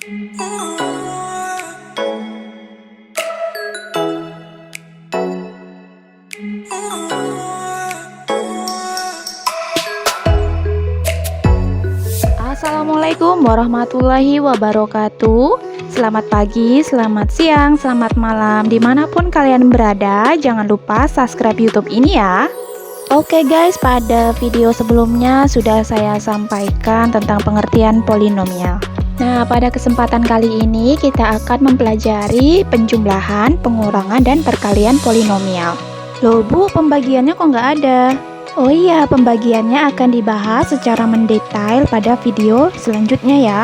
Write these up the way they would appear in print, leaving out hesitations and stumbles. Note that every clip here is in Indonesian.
Assalamualaikum warahmatullahi wabarakatuh. Selamat pagi, selamat siang, selamat malam. Dimanapun kalian berada, jangan lupa subscribe YouTube ini ya. Oke guys, pada video sebelumnya sudah saya sampaikan tentang pengertian polinomial. Nah, pada kesempatan kali ini kita akan mempelajari penjumlahan, pengurangan, dan perkalian polinomial. Loh Bu, pembagiannya kok nggak ada? Oh iya, pembagiannya akan dibahas secara mendetail pada video selanjutnya ya.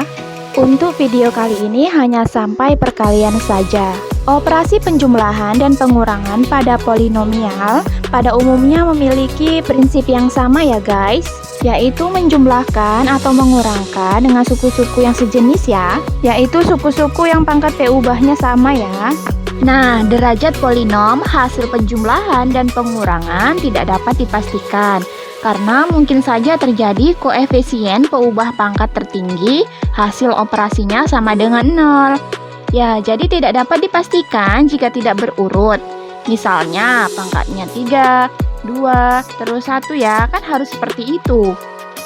Untuk video kali ini hanya sampai perkalian saja. Operasi penjumlahan dan pengurangan pada polinomial pada umumnya memiliki prinsip yang sama ya guys, yaitu menjumlahkan atau mengurangkan dengan suku-suku yang sejenis ya, yaitu suku-suku yang pangkat P-ubahnya sama ya. Nah, derajat polinom hasil penjumlahan dan pengurangan tidak dapat dipastikan karena mungkin saja terjadi koefisien peubah pangkat tertinggi hasil operasinya sama dengan 0. Ya, jadi tidak dapat dipastikan jika tidak berurut. Misalnya pangkatnya 3, 2, terus 1 ya, kan harus seperti itu.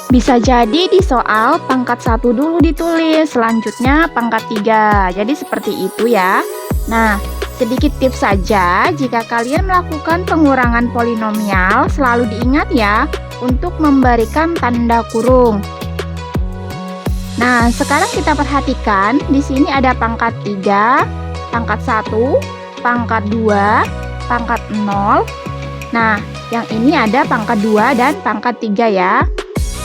Bisa jadi di soal pangkat 1 dulu ditulis, selanjutnya pangkat 3. Jadi seperti itu ya. Nah, sedikit tips saja, jika kalian melakukan pengurangan polinomial, selalu diingat ya, untuk memberikan tanda kurung. Nah, sekarang kita perhatikan, di sini ada pangkat 3, pangkat 1, pangkat 2, pangkat 0. Nah, yang ini ada pangkat 2 dan pangkat 3 ya.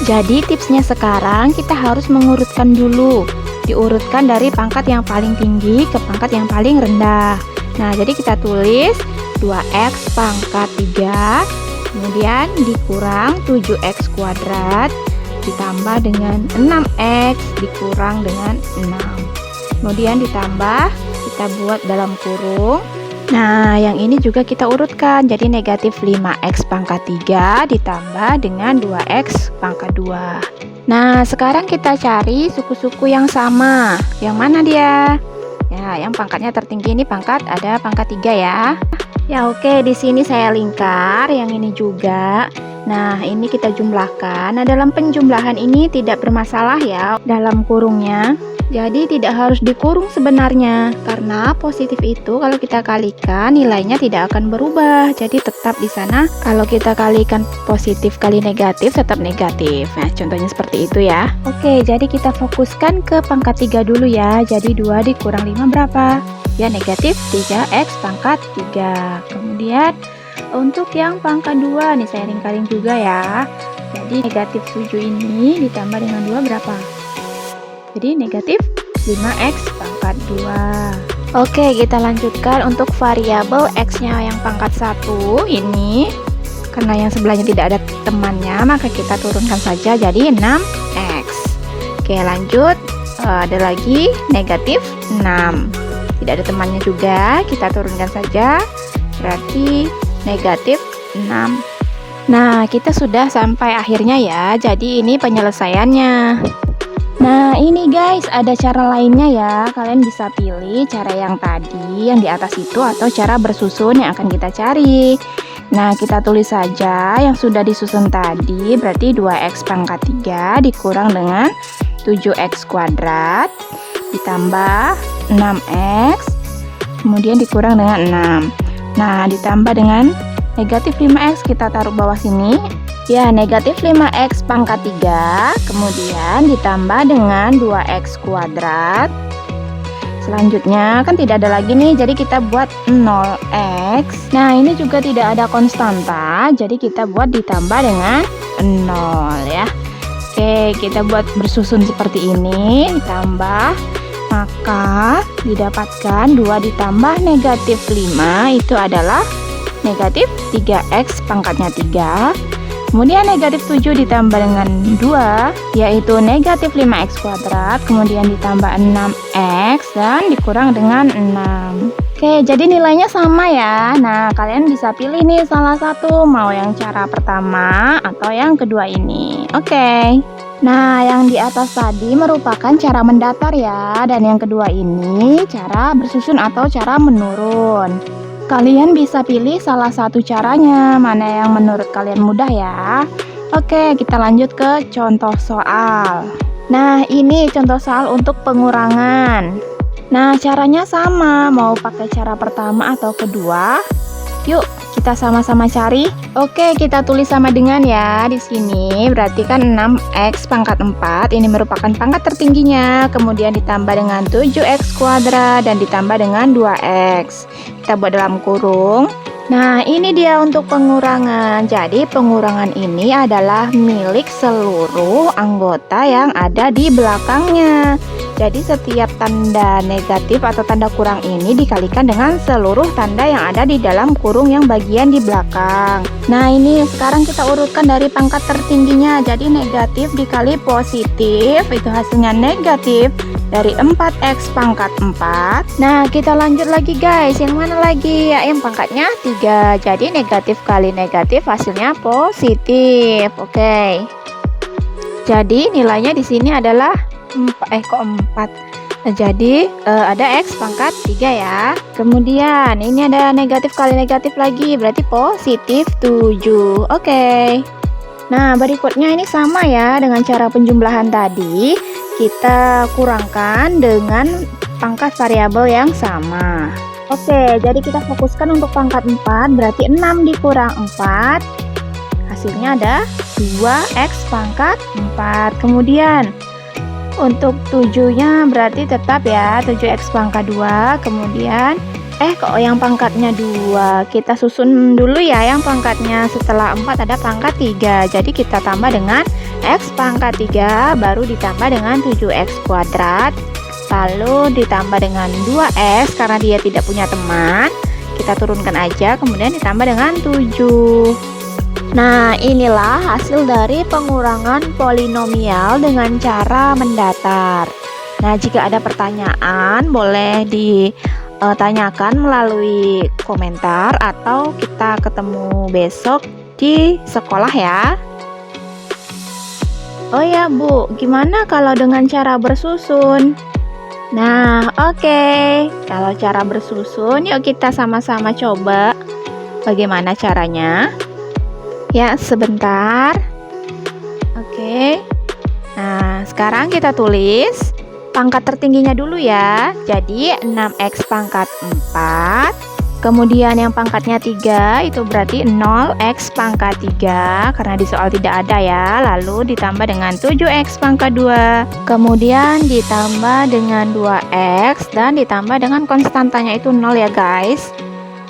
Jadi tipsnya sekarang kita harus mengurutkan dulu. Diurutkan dari pangkat yang paling tinggi ke pangkat yang paling rendah. Nah, jadi kita tulis 2x pangkat 3, kemudian dikurang 7x kuadrat, ditambah dengan 6x dikurang dengan 6. Kemudian ditambah, kita buat dalam kurung. Nah, yang ini juga kita urutkan. Jadi negatif 5x pangkat 3 ditambah dengan 2x pangkat 2. Nah, sekarang kita cari suku-suku yang sama. Yang mana dia? Ya, yang pangkatnya tertinggi ini ada pangkat 3 ya. Ya oke, di sini saya lingkar yang ini juga. Nah, ini kita jumlahkan. Nah, dalam penjumlahan ini tidak bermasalah ya dalam kurungnya. Jadi tidak harus dikurung sebenarnya, karena positif itu kalau kita kalikan nilainya tidak akan berubah. Jadi tetap di sana kalau kita kalikan positif kali negatif tetap negatif. Nah, contohnya seperti itu ya. Oke, jadi kita fokuskan ke pangkat 3 dulu ya. Jadi 2 dikurang 5 berapa? Ya, negatif 3x pangkat 3. Kemudian untuk yang pangkat 2 nih saya ringkarin juga ya. Jadi negatif 7 ini ditambah dengan 2 berapa? Jadi negatif 5x pangkat 2. Oke, kita lanjutkan untuk variabel x-nya yang pangkat 1 ini. Karena yang sebelahnya tidak ada temannya, maka kita turunkan saja jadi 6x. Oke, lanjut. Ada lagi negatif 6. Tidak ada temannya juga, kita turunkan saja. Berarti negatif 6. Nah, kita sudah sampai akhirnya ya. Jadi ini penyelesaiannya. Nah, ini guys, ada cara lainnya ya. Kalian bisa pilih cara yang tadi, yang di atas itu, atau cara bersusun yang akan kita cari. Nah, kita tulis saja yang sudah disusun tadi, berarti 2x pangkat 3 dikurang dengan 7x kuadrat, ditambah 6x, kemudian dikurang dengan 6. Nah, ditambah dengan negatif 5x, kita taruh bawah sini. Ya, negatif 5x pangkat 3, kemudian ditambah dengan 2x kuadrat. Selanjutnya, kan tidak ada lagi nih, jadi kita buat 0x. Nah, ini juga tidak ada konstanta, jadi kita buat ditambah dengan 0 ya. Oke, kita buat bersusun seperti ini, ditambah. Maka, didapatkan 2 ditambah negatif 5, itu adalah negatif 3x pangkatnya 3. Kemudian negatif 7 ditambah dengan 2, yaitu negatif 5x kuadrat, kemudian ditambah 6x, dan dikurang dengan 6. Oke, jadi nilainya sama ya. Nah, kalian bisa pilih nih salah satu, mau yang cara pertama atau yang kedua ini. Oke. Nah, yang di atas tadi merupakan cara mendatar ya, dan yang kedua ini cara bersusun atau cara menurun. Kalian bisa pilih salah satu caranya, mana yang menurut kalian mudah ya. Oke, kita lanjut ke contoh soal. Nah, ini contoh soal untuk pengurangan. Nah, caranya sama, mau pakai cara pertama atau kedua? Yuk, kita sama-sama cari. Oke, kita tulis sama dengan ya. Di sini berarti kan 6x pangkat 4 ini merupakan pangkat tertingginya. Kemudian ditambah dengan 7x kuadrat dan ditambah dengan 2x. Kita buat dalam kurung. Nah, ini dia untuk pengurangan. Jadi, pengurangan ini adalah milik seluruh anggota yang ada di belakangnya. Jadi, setiap tanda negatif atau tanda kurang ini dikalikan dengan seluruh tanda yang ada di dalam kurung yang bagian di belakang. Nah, ini sekarang kita urutkan dari pangkat tertingginya. Jadi, negatif dikali positif, itu hasilnya negatif dari 4x pangkat 4. Nah, kita lanjut lagi guys. Yang mana lagi? Ya, yang pangkatnya 3. Jadi, negatif kali negatif hasilnya positif. Oke. Jadi, nilainya di sini adalah 4. Nah, jadi ada x pangkat 3 ya. Kemudian ini ada negatif kali negatif lagi, berarti positif 7. Oke. Nah, berikutnya ini sama ya dengan cara penjumlahan tadi. Kita kurangkan dengan pangkat variabel yang sama. Oke, jadi kita fokuskan untuk pangkat 4, berarti 6 dikurang 4. Hasilnya ada 2x pangkat 4. Kemudian untuk 7-nya berarti tetap ya 7x pangkat 2. Kemudian kok yang pangkatnya 2, kita susun dulu ya yang pangkatnya. Setelah 4 ada pangkat 3, jadi kita tambah dengan x pangkat 3, baru ditambah dengan 7x kuadrat, lalu ditambah dengan 2x karena dia tidak punya teman, kita turunkan aja, kemudian ditambah dengan 7. Nah, inilah hasil dari pengurangan polinomial dengan cara mendatar. Nah, jika ada pertanyaan boleh ditanyakan melalui komentar atau kita ketemu besok di sekolah ya. Oh ya Bu, gimana kalau dengan cara bersusun? Nah, oke. Kalau cara bersusun, yuk kita sama-sama coba bagaimana caranya. Ya, sebentar. Oke. Nah, sekarang kita tulis pangkat tertingginya dulu ya. Jadi 6x pangkat 4. Kemudian yang pangkatnya 3 itu berarti 0x pangkat 3 karena di soal tidak ada ya. Lalu ditambah dengan 7x pangkat 2. Kemudian ditambah dengan 2x dan ditambah dengan konstantanya itu 0 ya guys.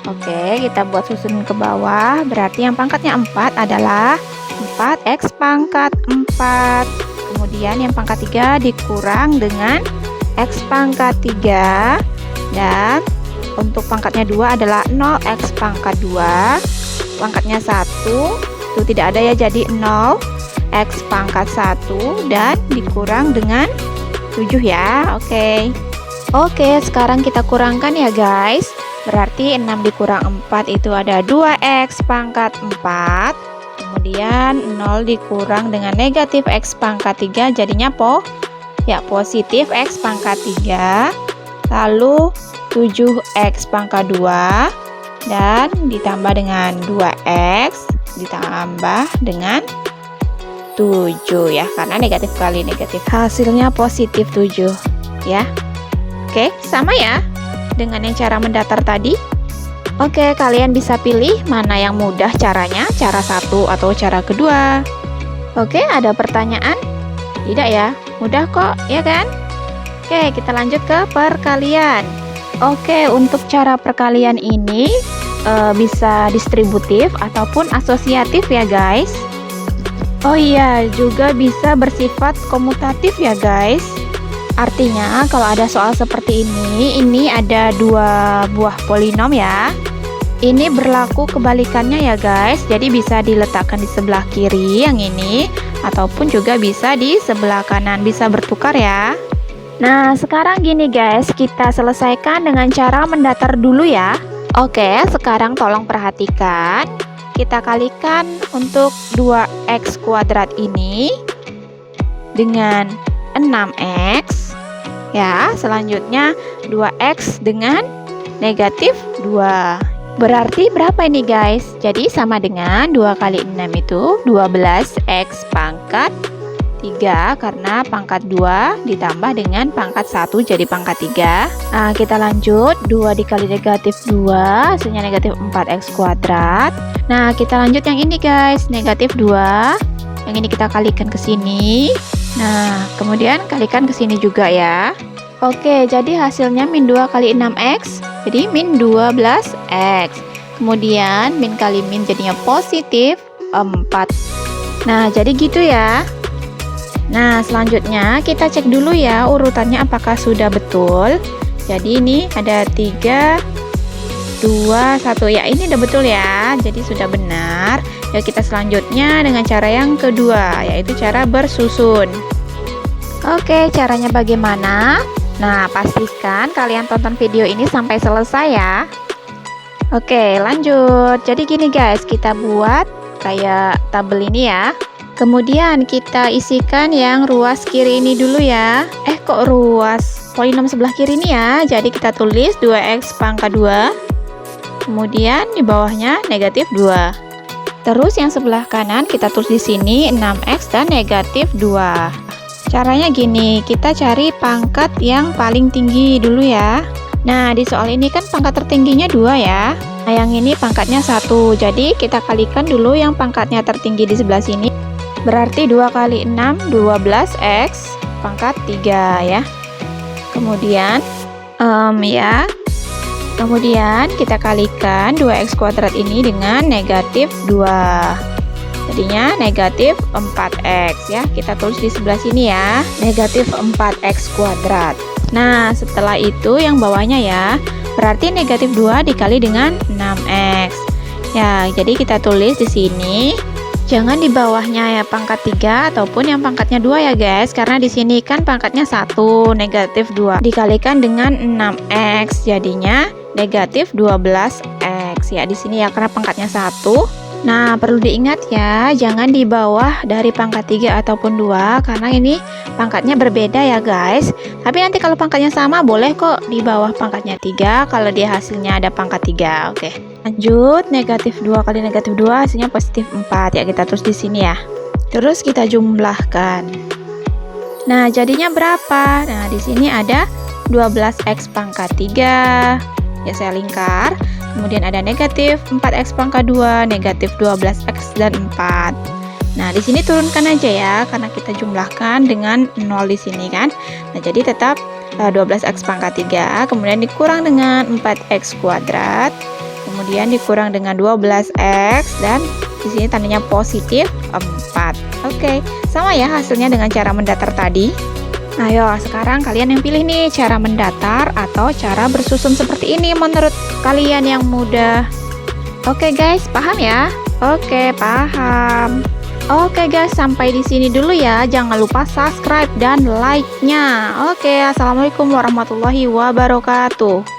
Oke, kita buat susun ke bawah. Berarti yang pangkatnya 4 adalah 4x pangkat 4. Kemudian yang pangkat 3 dikurang dengan x pangkat 3. Dan untuk pangkatnya 2 adalah 0x pangkat 2. Pangkatnya 1 itu tidak ada ya, jadi 0x pangkat 1 dan dikurang dengan 7 ya. Oke, sekarang kita kurangkan ya guys. Berarti 6 dikurang 4 itu ada 2x pangkat 4. Kemudian 0 dikurang dengan negatif x pangkat 3 jadinya positif x pangkat 3. Lalu 7x pangkat 2 dan ditambah dengan 2x ditambah dengan 7 ya, karena negatif kali negatif hasilnya positif 7 ya. Oke, sama ya dengan yang cara mendatar tadi. Oke, kalian bisa pilih mana yang mudah caranya, cara satu atau cara kedua. Oke, ada pertanyaan? Tidak ya? Mudah kok, ya kan? Oke, kita lanjut ke perkalian. Oke, untuk cara perkalian ini bisa distributif ataupun asosiatif ya guys. Oh iya, juga bisa bersifat komutatif ya guys. Artinya kalau ada soal seperti ini ada 2 buah polinom ya. Ini berlaku kebalikannya ya guys. Jadi bisa diletakkan di sebelah kiri yang ini, ataupun juga bisa di sebelah kanan, bisa bertukar ya. Nah, sekarang gini guys, kita selesaikan dengan cara mendatar dulu ya. Oke, sekarang tolong perhatikan. Kita kalikan untuk 2x kuadrat ini dengan 6x. Ya, selanjutnya 2x dengan negatif 2. Berarti berapa ini guys? Jadi sama dengan 2 kali 6 itu 12x pangkat 3, karena pangkat 2 ditambah dengan pangkat 1 jadi pangkat 3. Nah, kita lanjut, 2 dikali negatif 2 hasilnya negatif 4x kuadrat. Nah, kita lanjut yang ini guys, negatif 2. Yang ini kita kalikan ke sini. Nah, kemudian kalikan ke sini juga ya. Oke, jadi hasilnya min 2 kali 6x, jadi min 12x. Kemudian min kali min jadinya positif 4. Nah, jadi gitu ya. Nah, selanjutnya kita cek dulu ya urutannya apakah sudah betul. Jadi ini ada 3, 2, 1. Ya, ini udah betul ya. Jadi sudah benar. Ya, kita selanjutnya dengan cara yang kedua, yaitu cara bersusun. Oke, caranya bagaimana? Nah, pastikan kalian tonton video ini sampai selesai ya. Oke, lanjut. Jadi gini guys, kita buat kayak tabel ini ya. Kemudian kita isikan yang ruas kiri ini dulu ya. Kok ruas polinom sebelah kiri ini ya. Jadi kita tulis 2x pangkat 2. Kemudian di bawahnya negatif 2. Terus yang sebelah kanan kita tulis di sini 6x dan negatif 2. Caranya gini, kita cari pangkat yang paling tinggi dulu ya. Nah, di soal ini kan pangkat tertingginya 2 ya. Nah, yang ini pangkatnya 1. Jadi kita kalikan dulu yang pangkatnya tertinggi di sebelah sini. Berarti 2 kali 6, 12x pangkat 3 ya. Kemudian Kemudian kita kalikan 2x kuadrat ini dengan negatif 2. Jadinya negatif 4x ya. Kita tulis di sebelah sini ya, negatif 4x kuadrat. Nah, setelah itu yang bawahnya ya, berarti negatif 2 dikali dengan 6x. Ya, jadi kita tulis di sini. Jangan di bawahnya ya pangkat 3 ataupun yang pangkatnya 2 ya guys, karena di sini kan pangkatnya 1, negatif 2 dikalikan dengan 6x jadinya negatif 12x ya di sini ya, karena pangkatnya 1. Nah, perlu diingat ya, jangan di bawah dari pangkat 3 ataupun 2 karena ini pangkatnya berbeda ya guys. Tapi nanti kalau pangkatnya sama boleh kok di bawah pangkatnya 3 kalau dia hasilnya ada pangkat 3. Oke. Lanjut, negatif 2 kali negatif 2 hasilnya positif 4 ya, kita terus di sini ya. Terus kita jumlahkan. Nah, jadinya berapa? Nah, di sini ada 12x pangkat 3. Ya, saya lingkar. Kemudian ada negatif 4x pangkat 2, negatif 12x dan 4. Nah, di sini turunkan aja ya, karena kita jumlahkan dengan 0 di sini kan. Nah, jadi tetap 12x pangkat 3, kemudian dikurang dengan 4x kuadrat, kemudian dikurang dengan 12x, dan di sini tandanya positif 4. Oke, sama ya hasilnya dengan cara mendatar tadi. Ayo, sekarang kalian yang pilih nih, cara mendatar atau cara bersusun seperti ini menurut kalian yang mudah. Oke guys, paham ya? Oke, paham. Oke guys, sampai di sini dulu ya. Jangan lupa subscribe dan like-nya. Oke, assalamualaikum warahmatullahi wabarakatuh.